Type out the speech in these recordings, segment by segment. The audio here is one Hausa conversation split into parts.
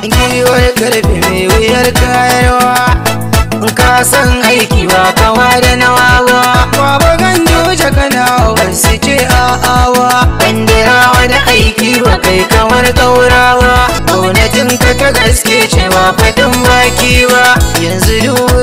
giwar karfe mai wuyar kayarwa, ka san aiki ba kama da nawa ba. Baba Ganduje kana ban su ce a'awa, bandira wani aiki ba kai kamar ƙaurawa. Gwamnatin ka ta gaske ce ba faɗin baki ba, yanzu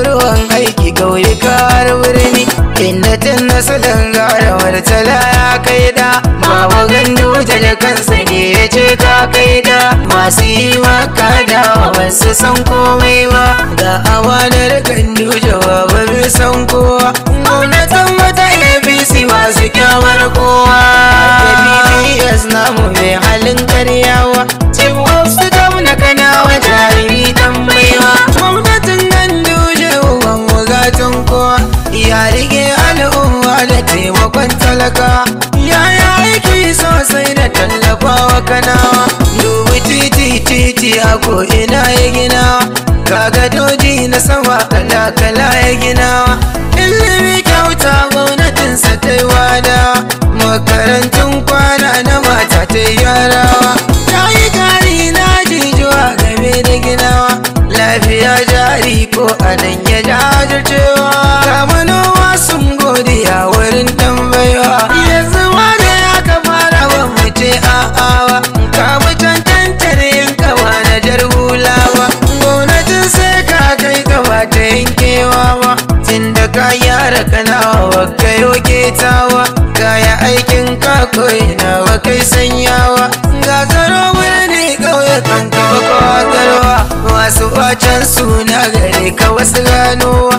ruwan aiki ƙauyuka har birni, inda tun na salon garawar tala ya kai da. Baba Ganduje da kansa ne ya ce ka kai da, masu yi maka da ba su san komai ba. Ga amanar Ganduje ba bai san kowa, gwamnatin wata APC masu kyamar kowa. BBS namu mai halin karyawa, cin wasu gwamna kanawa jarumi dan baiwa. Gwamnatin Ganduje uban wagatun kowa, ya rige al'umma da taimakon talaka, ya yi aiki sosai da tallafawa kanawa. Dubi titi a ko'ina ya ginawa, kagadoji na sama kala-kala ya ginawa. Ilimi kyauta gwamnatinsa ta yi wada, makarantun kwana na mata ta yi yarawa. Ta yi kari na jijuwa game da ginawa, lafiya jari ko anan ya jajircewa. Kamanowa sun godiya wurin tambaiwa, yanzu ma da ya ka fara ba mu ce a'awa. Kamu cancantar yin kawa na jar hulawa, gwamnatin sai ka kai gaba ta yankewa ba. Tunda ka yara kanawa ba ka yoke tawa, kaya aikin ka ko'ina ba kai sanyawa. Ga tsaro birni ƙauyukan ka ba kawatarwa, masu bacin suna gare ka wasu ganowa.